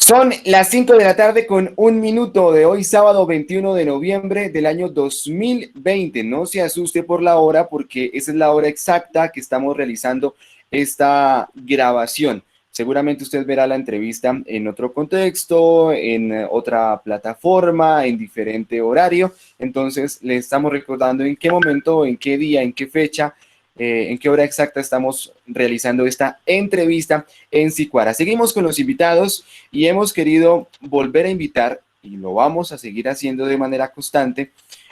Son las 5 de la tarde con un minuto de hoy, sábado 21 de noviembre del año 2020. No se asuste por la hora porque esa es la hora exacta que estamos realizando esta grabación. Seguramente usted verá la entrevista en otro contexto, en otra plataforma, en diferente horario. Entonces le estamos recordando en qué momento, en qué día, en qué fecha, en qué hora exacta estamos realizando esta entrevista en Sicuara. Seguimos con los invitados y hemos querido volver a invitar, y lo vamos a seguir haciendo de manera constante,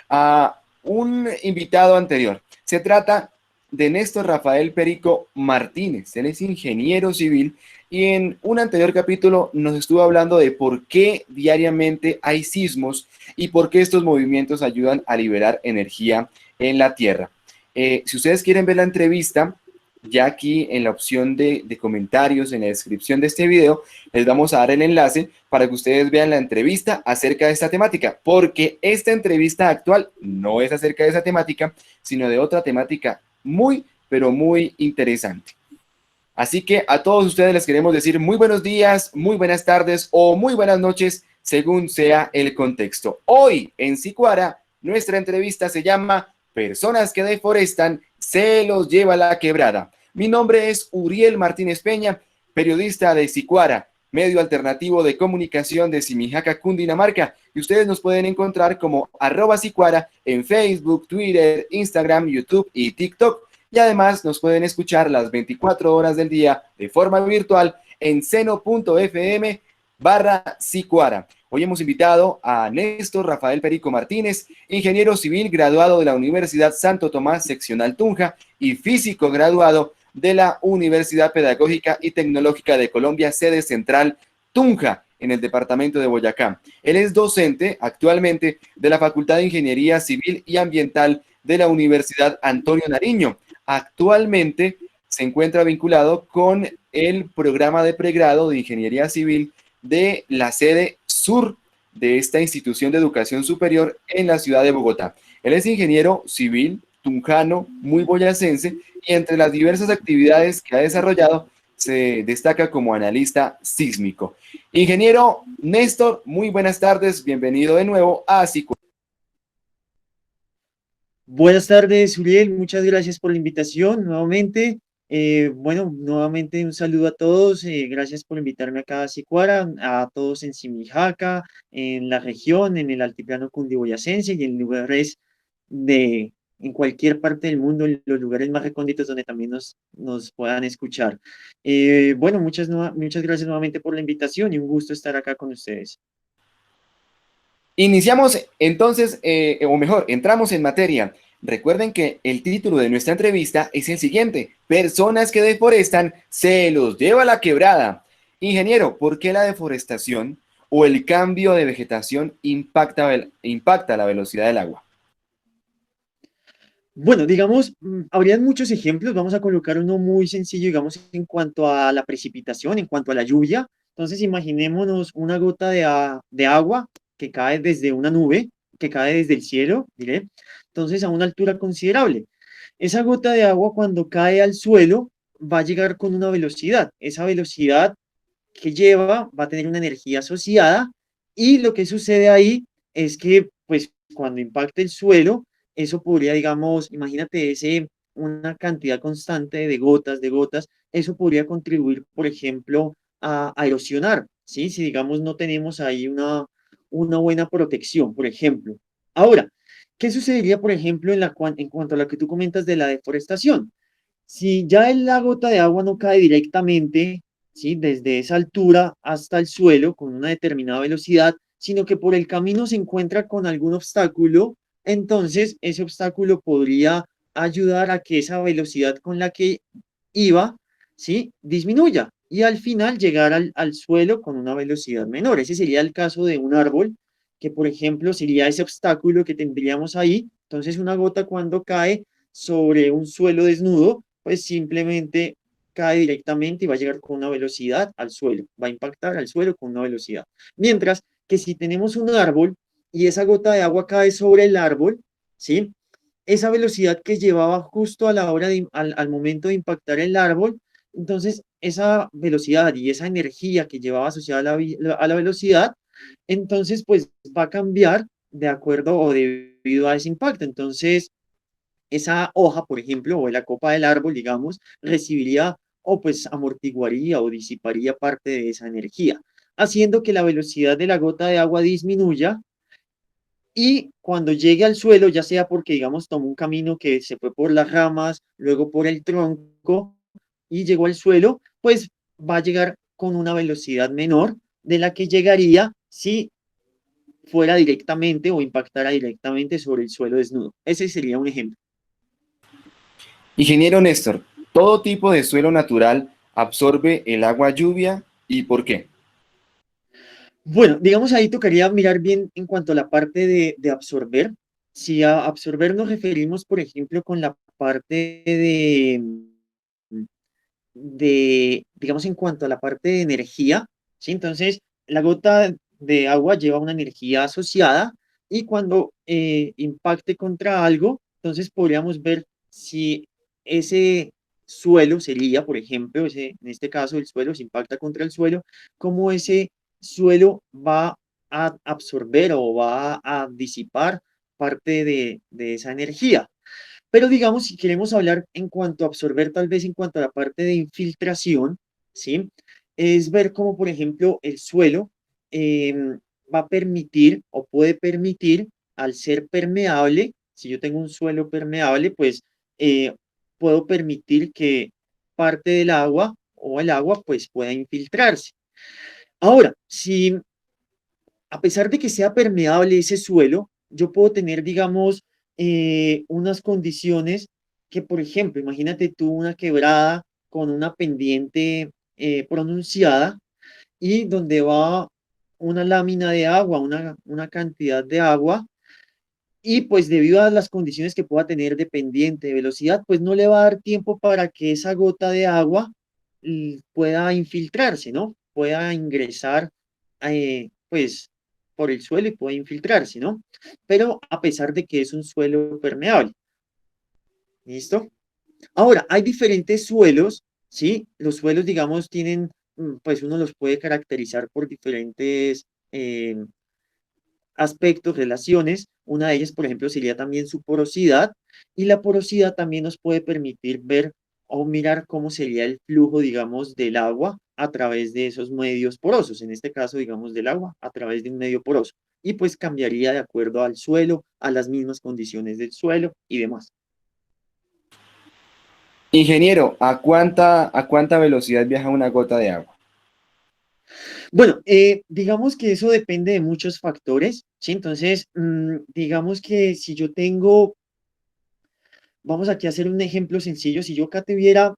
a un invitado anterior. Se trata de Néstor Rafael Perico Martínez. Él es ingeniero civil y en un anterior capítulo nos estuvo hablando de por qué diariamente hay sismos y por qué estos movimientos ayudan a liberar energía en la Tierra. Si ustedes quieren ver la entrevista, ya aquí en la opción de comentarios, en la descripción de este video, les vamos a dar el enlace para que ustedes vean la entrevista acerca de esta temática, porque esta entrevista actual no es acerca de esa temática, sino de otra temática muy, pero muy interesante. Así que a todos ustedes les queremos decir muy buenos días, muy buenas tardes o muy buenas noches, según sea el contexto. Hoy en Sicuara, nuestra entrevista se llama Personas que deforestan, se los lleva la quebrada. Mi nombre es Uriel Martínez Peña, periodista de Sicuara, medio alternativo de comunicación de Simijaca, Cundinamarca, y ustedes nos pueden encontrar como @Sicuara en Facebook, Twitter, Instagram, YouTube y TikTok. Y además nos pueden escuchar las 24 horas del día de forma virtual en seno.fm/Sicuara. Hoy hemos invitado a Néstor Rafael Perico Martínez, ingeniero civil graduado de la Universidad Santo Tomás Seccional Tunja y físico graduado de la Universidad Pedagógica y Tecnológica de Colombia, sede central Tunja, en el departamento de Boyacá. Él es docente actualmente de la Facultad de Ingeniería Civil y Ambiental de la Universidad Antonio Nariño. Actualmente se encuentra vinculado con el programa de pregrado de Ingeniería Civil de la sede sur de esta institución de educación superior en la ciudad de Bogotá. Él es ingeniero civil tunjano, muy boyacense, y entre las diversas actividades que ha desarrollado se destaca como analista sísmico. Ingeniero Néstor, muy buenas tardes, bienvenido de nuevo a Sicuara. Buenas tardes, Uriel. Muchas gracias por la invitación nuevamente. Bueno, nuevamente un saludo a todos. Gracias por invitarme acá a Sicuara, a todos en Simijaca, en la región, en el altiplano cundiboyacense y en lugares en cualquier parte del mundo, en los lugares más recónditos donde también nos puedan escuchar. Bueno, muchas gracias nuevamente por la invitación y un gusto estar acá con ustedes. Iniciamos entonces, o mejor, entramos en materia. Recuerden que el título de nuestra entrevista es el siguiente: Personas que deforestan, se los lleva a la quebrada. Ingeniero, ¿por qué la deforestación o el cambio de vegetación impacta la velocidad del agua? Bueno, digamos, habrían muchos ejemplos. Vamos a colocar uno muy sencillo, digamos, en cuanto a la precipitación, en cuanto a la lluvia. Entonces, imaginémonos una gota de agua que cae desde una nube, que cae desde el cielo, diré, entonces a una altura considerable. Esa gota de agua cuando cae al suelo va a llegar con una velocidad. Esa velocidad que lleva va a tener una energía asociada y lo que sucede ahí es que, pues, cuando impacte el suelo, eso podría, digamos, imagínate una cantidad constante de gotas, eso podría contribuir, por ejemplo, a erosionar, ¿sí? Si, digamos, no tenemos ahí una buena protección, por ejemplo. Ahora, ¿qué sucedería, por ejemplo, en cuanto a lo que tú comentas de la deforestación? Si ya la gota de agua no cae directamente, ¿sí? Desde esa altura hasta el suelo con una determinada velocidad, sino que por el camino se encuentra con algún obstáculo, entonces ese obstáculo podría ayudar a que esa velocidad con la que iba, ¿sí? Disminuya y al final llegar al suelo con una velocidad menor. Ese sería el caso de un árbol, que por ejemplo sería ese obstáculo que tendríamos ahí. Entonces una gota cuando cae sobre un suelo desnudo, pues simplemente cae directamente y va a llegar con una velocidad al suelo, va a impactar al suelo con una velocidad. Mientras que si tenemos un árbol y esa gota de agua cae sobre el árbol, ¿sí? Esa velocidad que llevaba justo a la hora al momento de impactar el árbol Entonces, esa velocidad y esa energía que llevaba asociada a la velocidad, entonces, pues va a cambiar de acuerdo o debido a ese impacto. Entonces, esa hoja, por ejemplo, o la copa del árbol, digamos, recibiría o pues amortiguaría o disiparía parte de esa energía, haciendo que la velocidad de la gota de agua disminuya y cuando llegue al suelo, ya sea porque, digamos, tomó un camino que se fue por las ramas, luego por el tronco y llegó al suelo, pues va a llegar con una velocidad menor de la que llegaría si fuera directamente o impactara directamente sobre el suelo desnudo. Ese sería un ejemplo. Ingeniero Néstor, ¿todo tipo de suelo natural absorbe el agua lluvia y por qué? Bueno, digamos ahí tocaría mirar bien en cuanto a la parte de absorber. Si a absorber nos referimos, por ejemplo, con la parte digamos, en cuanto a la parte de energía, ¿sí? Entonces, la gota de agua lleva una energía asociada y cuando impacte contra algo, entonces podríamos ver si ese suelo sería, por ejemplo, en este caso el suelo se impacta contra el suelo, cómo ese suelo va a absorber o va a disipar parte de esa energía. Pero digamos, si queremos hablar en cuanto a absorber, tal vez en cuanto a la parte de infiltración, ¿sí? Es ver cómo, por ejemplo, el suelo va a permitir o puede permitir, al ser permeable, si yo tengo un suelo permeable, pues eh, puedo permitir que parte del agua o el agua pues pueda infiltrarse. Ahora, si a pesar de que sea permeable ese suelo, yo puedo tener, digamos, unas condiciones que, por ejemplo, imagínate tú una quebrada con una pendiente pronunciada y donde va una lámina de agua, una cantidad de agua, y pues debido a las condiciones que pueda tener de pendiente, de velocidad, pues no le va a dar tiempo para que esa gota de agua pueda infiltrarse, ¿no? Pueda ingresar, pues, por el suelo y pueda infiltrarse, ¿no? Pero a pesar de que es un suelo permeable, ¿listo? Ahora, hay diferentes suelos, ¿sí? Los suelos, digamos, tienen, pues uno los puede caracterizar por diferentes aspectos, relaciones. Una de ellas, por ejemplo, sería también su porosidad y la porosidad también nos puede permitir ver o mirar cómo sería el flujo, digamos, del agua a través de esos medios porosos, en este caso, digamos, del agua a través de un medio poroso. Y pues cambiaría de acuerdo al suelo, a las mismas condiciones del suelo y demás. Ingeniero, a cuánta velocidad viaja una gota de agua? Bueno, digamos que eso depende de muchos factores, ¿sí? Entonces, digamos que si yo tengo. Vamos aquí a hacer un ejemplo sencillo. Si yo acá tuviera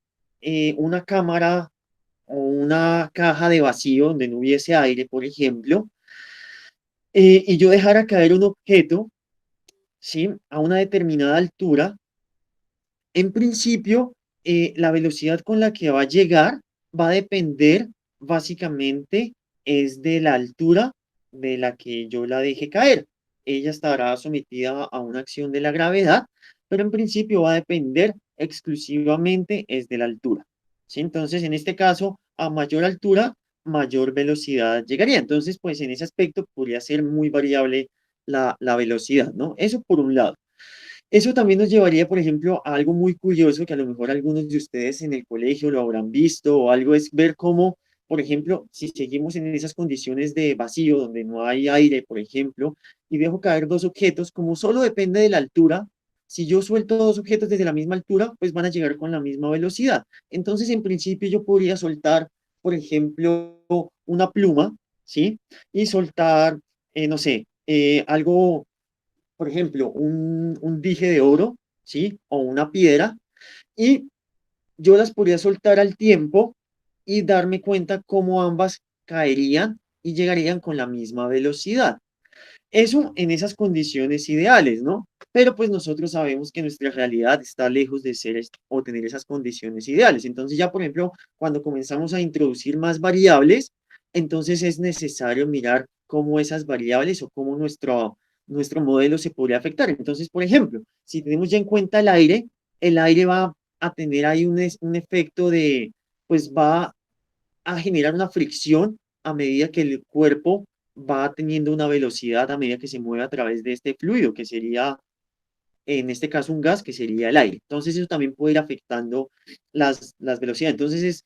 una cámara o una caja de vacío donde no hubiese aire, por ejemplo, y yo dejara caer un objeto, ¿sí? A una determinada altura, en principio, la velocidad con la que va a llegar va a depender básicamente es de la altura de la que yo la deje caer. Ella estará sometida a una acción de la gravedad, pero en principio va a depender exclusivamente es de la altura. ¿Sí? Entonces, en este caso, a mayor altura, mayor velocidad llegaría. Entonces, pues en ese aspecto podría ser muy variable la velocidad, ¿no? Eso por un lado. Eso también nos llevaría, por ejemplo, a algo muy curioso que a lo mejor algunos de ustedes en el colegio lo habrán visto o algo es ver cómo, por ejemplo, si seguimos en esas condiciones de vacío donde no hay aire, por ejemplo, y dejo caer dos objetos, como solo depende de la altura, si yo suelto dos objetos desde la misma altura, pues van a llegar con la misma velocidad. Entonces, en principio, yo podría soltar, por ejemplo, una pluma, ¿sí? Y soltar, no sé, algo por ejemplo, un dije de oro, ¿sí? O una piedra, y yo las podría soltar al tiempo y darme cuenta cómo ambas caerían y llegarían con la misma velocidad. Eso en esas condiciones ideales, ¿no? Pero pues nosotros sabemos que nuestra realidad está lejos de ser o tener esas condiciones ideales. Entonces ya, por ejemplo, cuando comenzamos a introducir más variables, entonces es necesario mirar cómo esas variables o cómo nuestro modelo se podría afectar. Entonces, por ejemplo, si tenemos ya en cuenta el aire va a tener ahí un efecto de, pues va a generar una fricción a medida que el cuerpo va teniendo una velocidad a medida que se mueve a través de este fluido, que sería, en este caso, un gas, que sería el aire. Entonces, eso también puede ir afectando las velocidades. Entonces,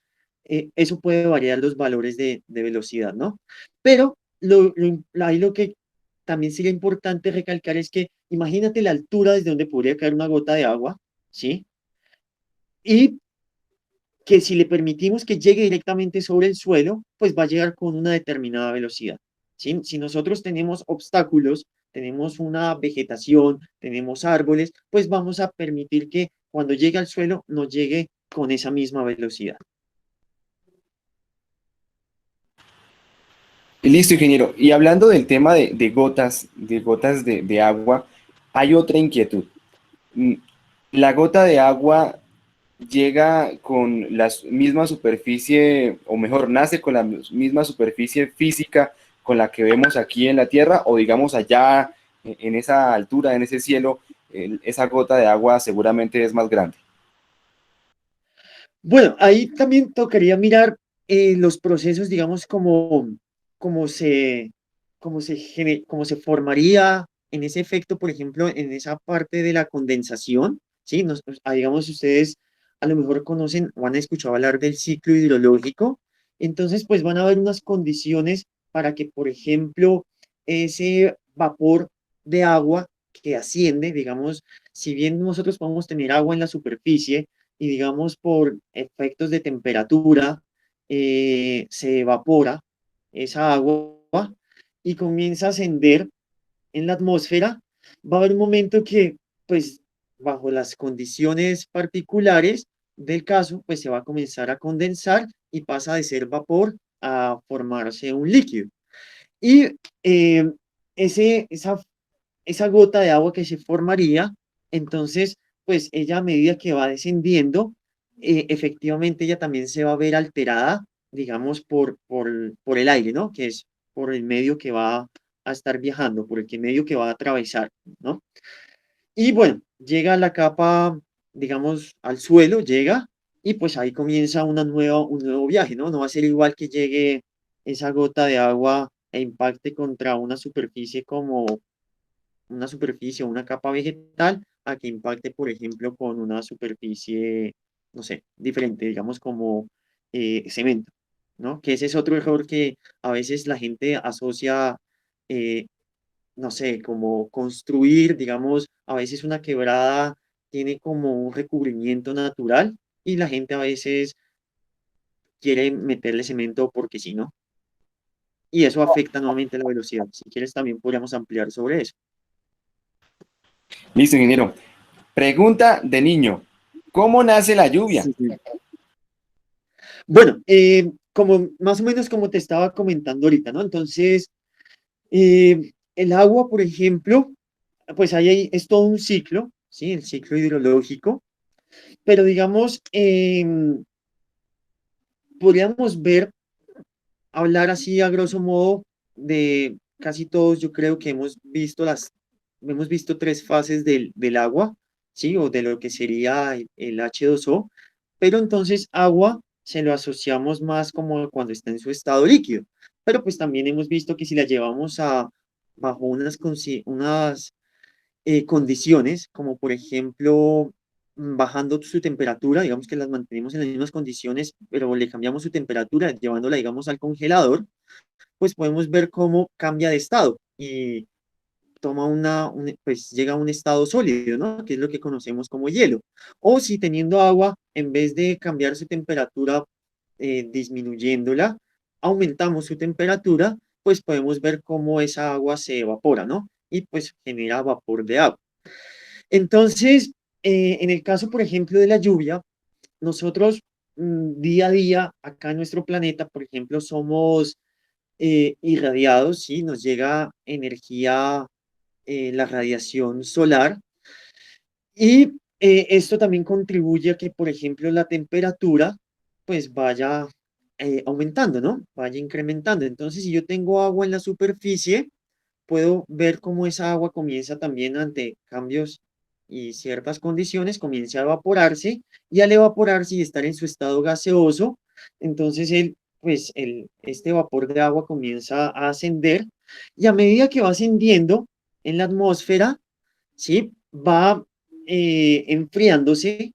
eso puede variar los valores de velocidad, ¿no? Pero ahí lo que también sería importante recalcar es que imagínate la altura desde donde podría caer una gota de agua, ¿sí? Y que si le permitimos que llegue directamente sobre el suelo, pues va a llegar con una determinada velocidad. ¿Sí? Si nosotros tenemos obstáculos, tenemos una vegetación, tenemos árboles, pues vamos a permitir que cuando llegue al suelo no llegue con esa misma velocidad. Listo, ingeniero. Y hablando del tema de gotas de agua, hay otra inquietud. Mm, La gota de agua llega con la misma superficie, o mejor, nace con la misma superficie física con la que vemos aquí en la Tierra, o digamos allá en esa altura, en ese cielo, esa gota de agua seguramente es más grande. Bueno, ahí también tocaría mirar los procesos, digamos, como se, cómo se formaría en ese efecto, por ejemplo, en esa parte de la condensación, ¿sí? Digamos, ustedes a lo mejor conocen o han escuchado hablar del ciclo hidrológico, entonces, pues van a haber unas condiciones para que, por ejemplo, ese vapor de agua que asciende, digamos, si bien nosotros podemos tener agua en la superficie, y digamos por efectos de temperatura se evapora esa agua y comienza a ascender en la atmósfera, va a haber un momento que, pues, bajo las condiciones particulares del caso, pues se va a comenzar a condensar y pasa de ser vapor a formarse un líquido. Y eh, ese, esa esa gota de agua que se formaría, entonces, pues ella a medida que va descendiendo, efectivamente ella también se va a ver alterada, digamos, por el aire, ¿no? Que es por el medio que va a estar viajando, por el que medio que va a atravesar, ¿no? Y bueno, llega a la capa, digamos, al suelo, llega, y pues ahí comienza un nuevo viaje, ¿no? No va a ser igual que llegue esa gota de agua e impacte contra una superficie o una capa vegetal a que impacte, por ejemplo, con una superficie, no sé, diferente, digamos como cemento, ¿no? Que ese es otro error que a veces la gente asocia, eh, no sé, como construir, digamos, a veces una quebrada tiene como un recubrimiento natural y la gente a veces quiere meterle cemento porque sí, ¿no? Y eso afecta nuevamente la velocidad. Si quieres, también podríamos ampliar sobre eso. Listo, ingeniero. Pregunta de niño. ¿Cómo nace la lluvia? Sí, sí. Bueno, como más o menos como te estaba comentando ahorita, ¿no? Entonces, el agua, por ejemplo, pues es todo un ciclo, ¿sí? El ciclo hidrológico, pero digamos, podríamos hablar así a grosso modo de casi todos, yo creo que hemos visto tres fases del agua, ¿sí? O de lo que sería el H2O, pero entonces agua se lo asociamos más como cuando está en su estado líquido, pero pues también hemos visto que si la llevamos bajo unas condiciones, como por ejemplo bajando su temperatura, digamos que las mantenemos en las mismas condiciones, pero le cambiamos su temperatura, llevándola, digamos, al congelador, pues podemos ver cómo cambia de estado y pues llega a un estado sólido, ¿no? Que es lo que conocemos como hielo. O si teniendo agua, en vez de cambiar su temperatura disminuyéndola, aumentamos su temperatura, pues podemos ver cómo esa agua se evapora, ¿no? Y pues genera vapor de agua. Entonces, en el caso, por ejemplo, de la lluvia, nosotros día a día, acá en nuestro planeta, por ejemplo, somos irradiados, ¿sí? Nos llega energía, la radiación solar, y esto también contribuye a que, por ejemplo, la temperatura pues vaya aumentando, ¿no? Vaya incrementando. Entonces, si yo tengo agua en la superficie, puedo ver cómo esa agua comienza también ante cambios y ciertas condiciones, comienza a evaporarse y al evaporarse y estar en su estado gaseoso, entonces este vapor de agua comienza a ascender y a medida que va ascendiendo en la atmósfera, ¿sí? Va enfriándose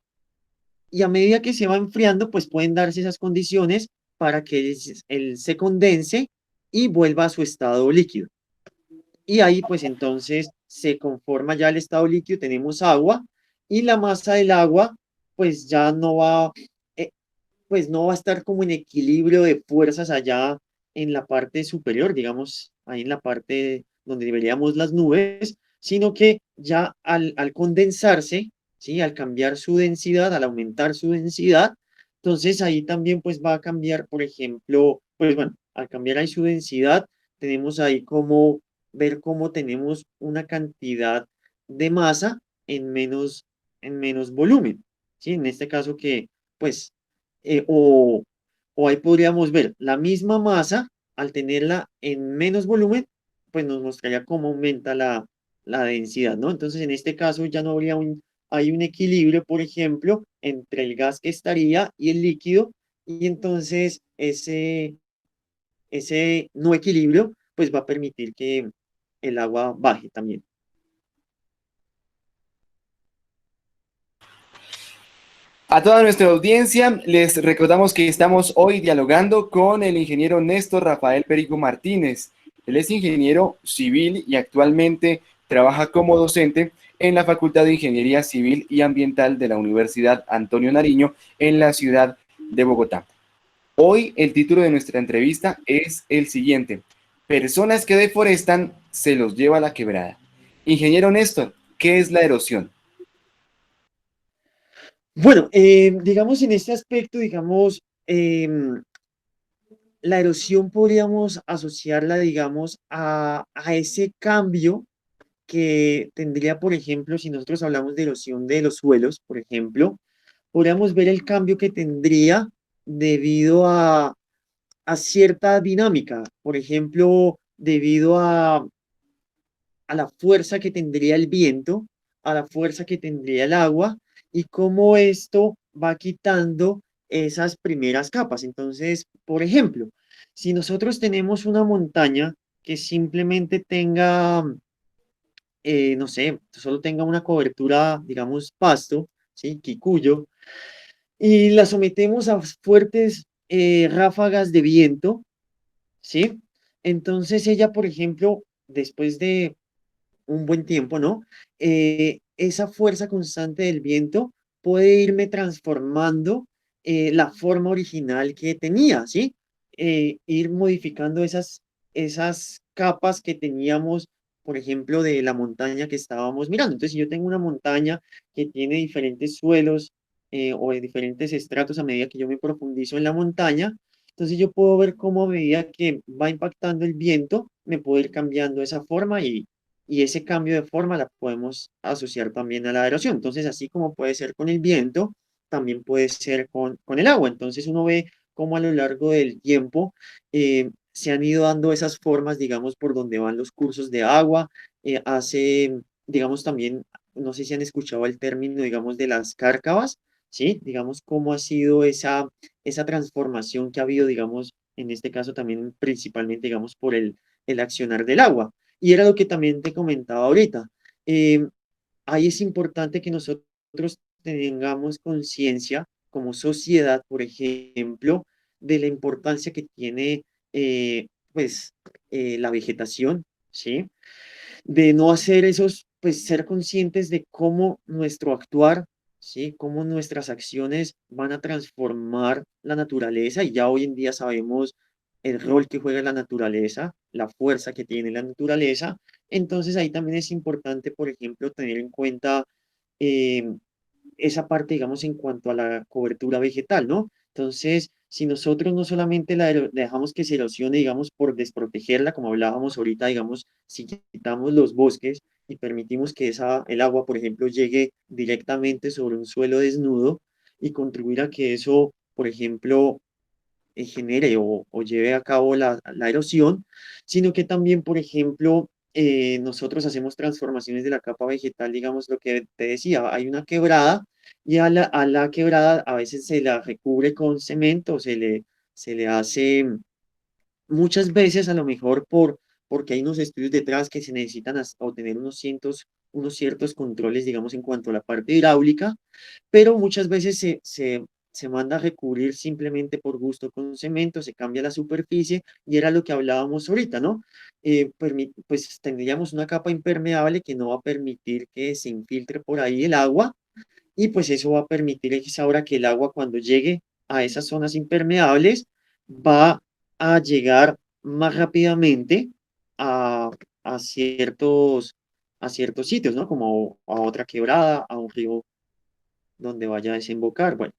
y a medida que se va enfriando, pues pueden darse esas condiciones para que él se condense y vuelva a su estado líquido. Y ahí pues entonces se conforma ya el estado líquido, tenemos agua y la masa del agua pues ya no va, eh, pues no va a estar como en equilibrio de fuerzas allá en la parte superior, digamos, ahí en la parte donde veríamos las nubes, sino que ya al condensarse, ¿sí? Al cambiar su densidad, al aumentar su densidad, entonces ahí también pues va a cambiar, por ejemplo, pues bueno, al cambiar ahí su densidad, tenemos ahí como ver cómo tenemos una cantidad de masa en menos volumen, ¿sí? En este caso que pues eh, o, o ahí podríamos ver la misma masa, al tenerla en menos volumen, pues nos mostraría cómo aumenta la densidad, ¿no? Entonces, en este caso ya no habría hay un equilibrio, por ejemplo, entre el gas que estaría y el líquido, y entonces ese no equilibrio, pues va a permitir que el agua baje también. A toda nuestra audiencia les recordamos que estamos hoy dialogando con el ingeniero Néstor Rafael Perico Martínez. Él es ingeniero civil y actualmente trabaja como docente en la Facultad de Ingeniería Civil y Ambiental de la Universidad Antonio Nariño en la ciudad de Bogotá. Hoy el título de nuestra entrevista es el siguiente: Personas que deforestan se los lleva a la quebrada. Ingeniero Néstor, ¿qué es la erosión? Bueno, digamos en este aspecto, digamos, la erosión podríamos asociarla, digamos, a ese cambio que tendría, por ejemplo, si nosotros hablamos de erosión de los suelos, por ejemplo, podríamos ver el cambio que tendría debido a cierta dinámica, por ejemplo, debido a la fuerza que tendría el viento, a la fuerza que tendría el agua y cómo esto va quitando esas primeras capas. Entonces, por ejemplo, si nosotros tenemos una montaña que simplemente tenga, no sé, solo tenga una cobertura, digamos, pasto, ¿sí? Quicuyo, y la sometemos a fuertes ráfagas de viento, ¿sí? Entonces ella, por ejemplo, después de un buen tiempo, ¿no? Esa fuerza constante del viento puede irme transformando la forma original que tenía, ¿sí? Ir modificando esas capas que teníamos, por ejemplo, de la montaña que estábamos mirando. Entonces, si yo tengo una montaña que tiene diferentes suelos o de diferentes estratos a medida que yo me profundizo en la montaña, entonces yo puedo ver cómo a medida que va impactando el viento, me puede ir cambiando esa forma y ese cambio de forma la podemos asociar también a la erosión. Entonces, así como puede ser con el viento, también puede ser con el agua. Entonces, uno ve cómo a lo largo del tiempo se han ido dando esas formas, digamos, por donde van los cursos de agua. Digamos, también, no sé si han escuchado el término, digamos, de las cárcavas, ¿sí? Digamos, cómo ha sido esa transformación que ha habido, digamos, en este caso también principalmente, digamos, por el accionar del agua. Y era lo que también te comentaba ahorita. Eh, Ahí es importante que nosotros tengamos conciencia como sociedad, por ejemplo, de la importancia que tiene pues la vegetación, ¿sí? De no hacer esos, pues ser conscientes de cómo nuestro actuar, ¿sí? Cómo nuestras acciones van a transformar la naturaleza y ya hoy en día sabemos el rol que juega la naturaleza, la fuerza que tiene la naturaleza. Entonces ahí también es importante, por ejemplo, tener en cuenta eh, esa parte, digamos, en cuanto a la cobertura vegetal, ¿no? Entonces, si nosotros no solamente dejamos que se erosione, digamos, por desprotegerla, como hablábamos ahorita, digamos, si quitamos los bosques y permitimos que el agua, por ejemplo, llegue directamente sobre un suelo desnudo y contribuir a que eso, por ejemplo, genere o lleve a cabo la erosión, sino que también, por ejemplo, nosotros hacemos transformaciones de la capa vegetal, digamos lo que te decía, hay una quebrada y a la quebrada a veces se la recubre con cemento, se le hace muchas veces a lo mejor porque hay unos estudios detrás que se necesitan obtener unos ciertos controles, digamos, en cuanto a la parte hidráulica, pero muchas veces se manda a recubrir simplemente por gusto con cemento, se cambia la superficie y era lo que hablábamos ahorita, ¿no? Pues tendríamos una capa impermeable que no va a permitir que se infiltre por ahí el agua y pues eso va a permitir esa hora que el agua cuando llegue a esas zonas impermeables va a llegar más rápidamente a, a ciertos, a ciertos sitios, ¿no? Como a otra quebrada, a un río donde vaya a desembocar. Bueno,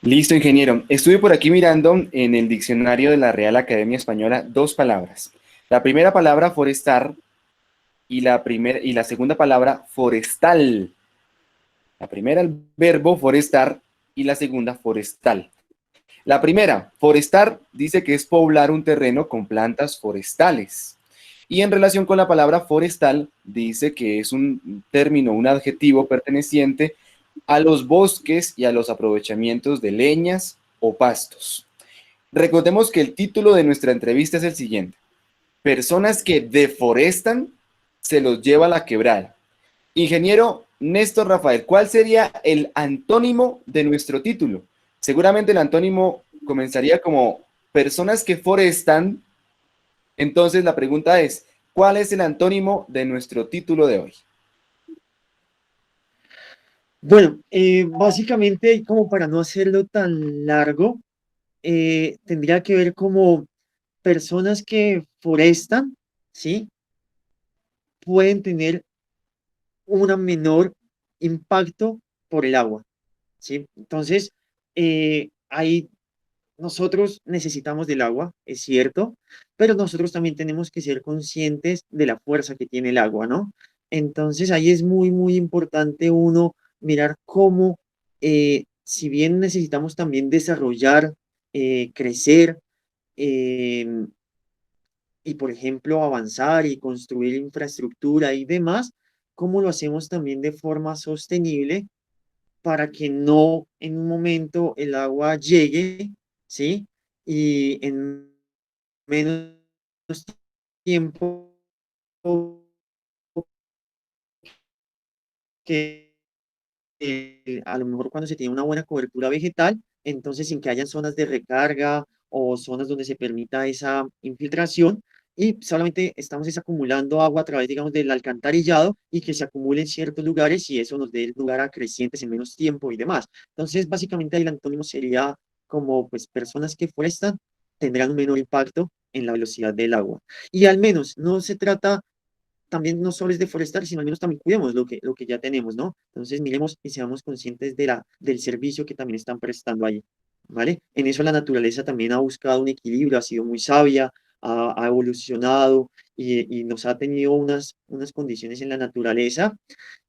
Listo, ingeniero. Estuve por aquí mirando en el diccionario de la Real Academia Española dos palabras. La primera palabra forestar y la segunda palabra forestal. La primera el verbo forestar y la segunda forestal. La primera, forestar, dice que es poblar un terreno con plantas forestales. Y en relación con la palabra forestal, dice que es un término, un adjetivo perteneciente a los bosques y a los aprovechamientos de leñas o pastos. Recordemos que el título de nuestra entrevista es el siguiente: personas que deforestan se los lleva a la quebrada. Ingeniero Néstor Rafael, ¿cuál sería el antónimo de nuestro título? Seguramente el antónimo comenzaría como personas que forestan. Entonces la pregunta es, ¿cuál es el antónimo de nuestro título de hoy? bueno, básicamente, como para no hacerlo tan largo, tendría que ver como personas que forestan, ¿sí? Pueden tener un menor impacto por el agua, ¿sí? Entonces, ahí nosotros necesitamos del agua, es cierto, pero nosotros también tenemos que ser conscientes de la fuerza que tiene el agua, ¿no? Entonces, ahí es muy, muy importante uno mirar cómo, si bien necesitamos también desarrollar, crecer, em, y, por ejemplo, avanzar y construir infraestructura y demás, cómo lo hacemos también de forma sostenible para que no en un momento el agua llegue, ¿sí? Y en menos tiempo que a lo mejor cuando se tiene una buena cobertura vegetal, entonces sin que hayan zonas de recarga o zonas donde se permita esa infiltración y solamente estamos acumulando agua a través, digamos, del alcantarillado y que se acumule en ciertos lugares y eso nos dé lugar a crecientes en menos tiempo y demás. Entonces, básicamente ahí el antónimo sería como pues personas que forestan tendrán un menor impacto en la velocidad del agua. Y al menos no se trata también no solo es deforestar, sino al menos también cuidemos lo que ya tenemos, ¿no? Entonces miremos y seamos conscientes del servicio que también están prestando ahí, ¿vale? En eso la naturaleza también ha buscado un equilibrio, ha sido muy sabia, ha evolucionado y nos ha tenido unas condiciones en la naturaleza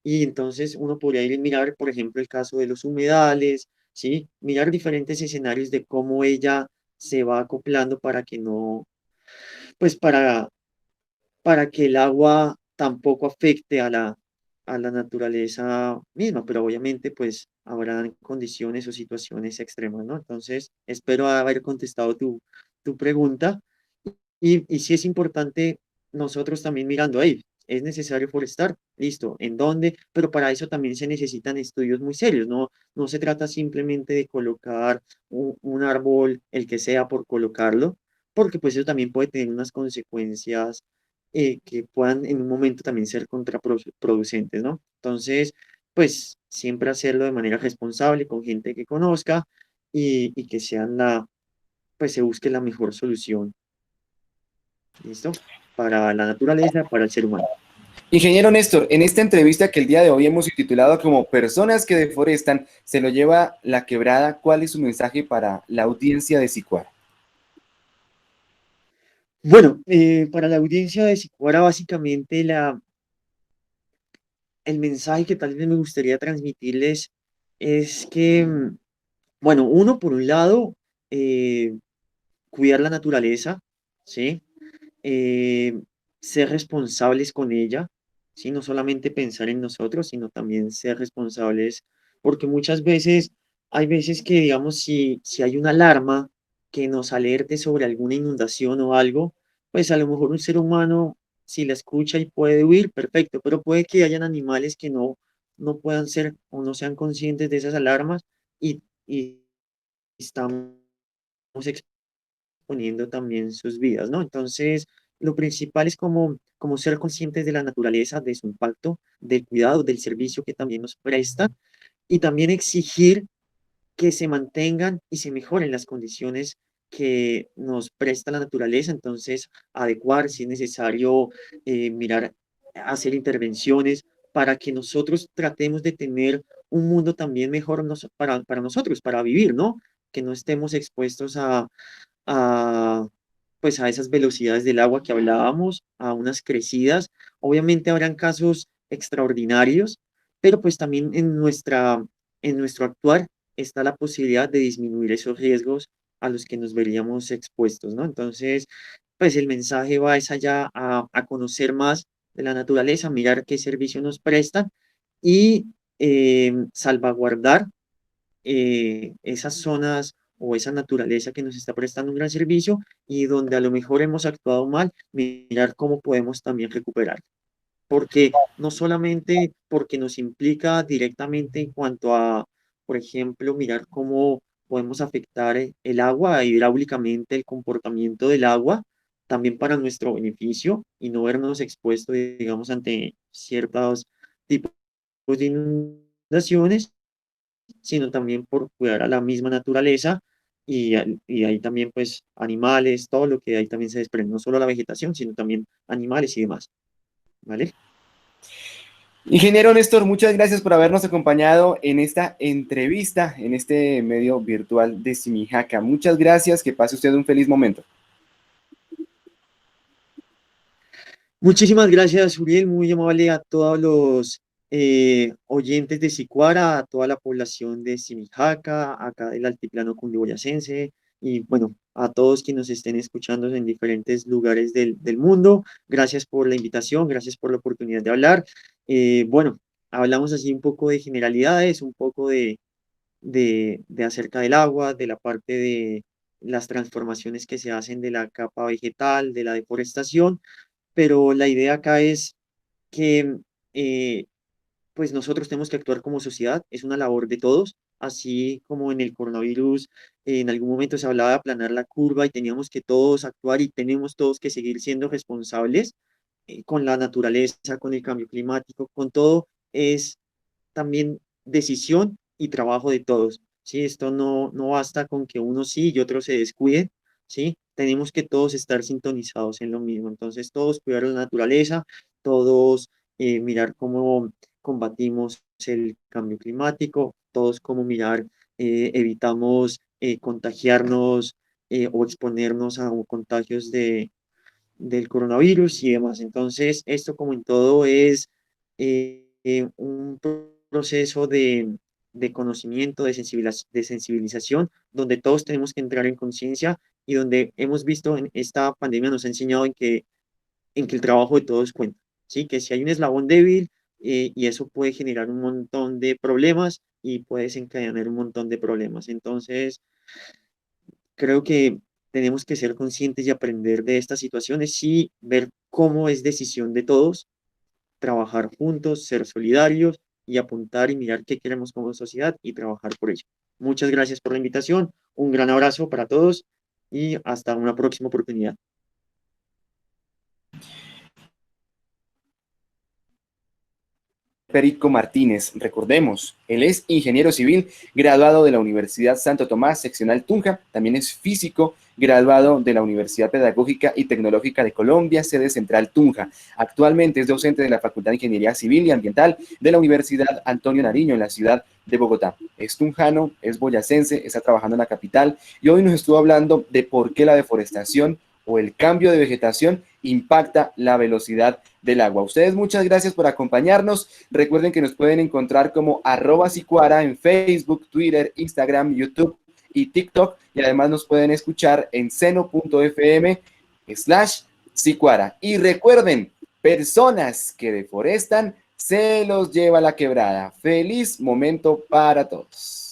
y entonces uno podría ir y mirar, por ejemplo, el caso de los humedales, ¿sí? Mirar diferentes escenarios de cómo ella se va acoplando para que no, pues para que el agua tampoco afecte a la naturaleza misma, pero obviamente pues habrán condiciones o situaciones extremas, ¿no? Entonces, espero haber contestado tu pregunta y sí es importante nosotros también mirando ahí. ¿Es necesario forestar? Listo. ¿En dónde? Pero para eso también se necesitan estudios muy serios, ¿no? No se trata simplemente de colocar un árbol, el que sea, por colocarlo, porque pues eso también puede tener unas consecuencias que puedan en un momento también ser contraproducentes, ¿no? Entonces, pues siempre hacerlo de manera responsable, con gente que conozca y que sean pues se busque la mejor solución. ¿Listo? Para la naturaleza, para el ser humano. Ingeniero Néstor, en esta entrevista que el día de hoy hemos titulado como Personas que deforestan, se lo lleva la quebrada, ¿cuál es su mensaje para la audiencia de Sicuara? Bueno, para la audiencia de Sicuara, básicamente el mensaje que tal vez me gustaría transmitirles es que, bueno, uno, por un lado, cuidar la naturaleza, ¿sí? Eh, ser responsables con ella, ¿sí? No solamente pensar en nosotros, sino también ser responsables, porque muchas veces, hay veces que, digamos, si hay una alarma que nos alerte sobre alguna inundación o algo, pues a lo mejor un ser humano, si la escucha y puede huir, perfecto, pero puede que hayan animales que no puedan ser o no sean conscientes de esas alarmas y estamos exponiendo también sus vidas, ¿no? Entonces, lo principal es como ser conscientes de la naturaleza, de su impacto, del cuidado, del servicio que también nos presta y también exigir que se mantengan y se mejoren las condiciones que nos presta la naturaleza. Entonces, adecuar si es necesario, mirar, hacer intervenciones para que nosotros tratemos de tener un mundo también mejor para nosotros, para vivir, ¿no? Que no estemos expuestos a, pues a esas velocidades del agua que hablábamos, a unas crecidas. Obviamente habrán casos extraordinarios, pero pues también en nuestro actuar está la posibilidad de disminuir esos riesgos a los que nos veríamos expuestos, ¿no? Entonces, pues el mensaje va es allá a conocer más de la naturaleza, mirar qué servicio nos prestan y salvaguardar esas zonas o esa naturaleza que nos está prestando un gran servicio y donde a lo mejor hemos actuado mal, mirar cómo podemos también recuperar. Porque no solamente porque nos implica directamente en cuanto a, por ejemplo, mirar cómo podemos afectar el agua hidráulicamente, el comportamiento del agua, también para nuestro beneficio y no vernos expuestos, digamos, ante ciertos tipos de inundaciones, sino también por cuidar a la misma naturaleza y ahí también pues animales, todo lo que ahí también se desprende, no solo la vegetación, sino también animales y demás, ¿vale? Ingeniero Néstor, muchas gracias por habernos acompañado en esta entrevista, en este medio virtual de Simijaca. Muchas gracias, que pase usted un feliz momento. Muchísimas gracias, Uriel, muy amable a todos los oyentes de Sicuara, a toda la población de Simijaca, acá del altiplano cundiboyacense, y bueno, a todos quienes nos estén escuchando en diferentes lugares del mundo. Gracias por la invitación, gracias por la oportunidad de hablar. Bueno, hablamos así un poco de generalidades, un poco de acerca del agua, de la parte de las transformaciones que se hacen de la capa vegetal, de la deforestación, pero la idea acá es que eh, pues nosotros tenemos que actuar como sociedad, es una labor de todos, así como en el coronavirus en algún momento se hablaba de aplanar la curva y teníamos que todos actuar y tenemos todos que seguir siendo responsables con la naturaleza, con el cambio climático, con todo, es también decisión y trabajo de todos, ¿sí? Esto no basta con que uno sí y otro se descuide, ¿sí? Tenemos que todos estar sintonizados en lo mismo, entonces todos cuidar la naturaleza, todos mirar cómo combatimos el cambio climático, todos cómo mirar, evitamos contagiarnos o exponernos a contagios del coronavirus y demás. Entonces, esto como en todo es un proceso de conocimiento, de sensibilización, donde todos tenemos que entrar en conciencia y donde hemos visto en esta pandemia nos ha enseñado en que el trabajo de todos cuenta, ¿sí? Que si hay un eslabón débil y eso puede generar un montón de problemas y puede desencadenar un montón de problemas. Entonces, creo que tenemos que ser conscientes y aprender de estas situaciones y ver cómo es decisión de todos trabajar juntos, ser solidarios y apuntar y mirar qué queremos como sociedad y trabajar por ello. Muchas gracias por la invitación, un gran abrazo para todos y hasta una próxima oportunidad. Perico Martínez, recordemos, él es ingeniero civil, graduado de la Universidad Santo Tomás, seccional Tunja, también es físico, graduado de la Universidad Pedagógica y Tecnológica de Colombia, sede central Tunja. Actualmente es docente de la Facultad de Ingeniería Civil y Ambiental de la Universidad Antonio Nariño en la ciudad de Bogotá. Es tunjano, es boyacense, está trabajando en la capital y hoy nos estuvo hablando de por qué la deforestación o el cambio de vegetación impacta la velocidad del agua. Ustedes muchas gracias por acompañarnos. Recuerden que nos pueden encontrar como @sicuara en Facebook, Twitter, Instagram, YouTube y TikTok. Y además nos pueden escuchar en seno.fm/sicuara. Y recuerden, personas que deforestan, se los lleva a la quebrada. Feliz momento para todos.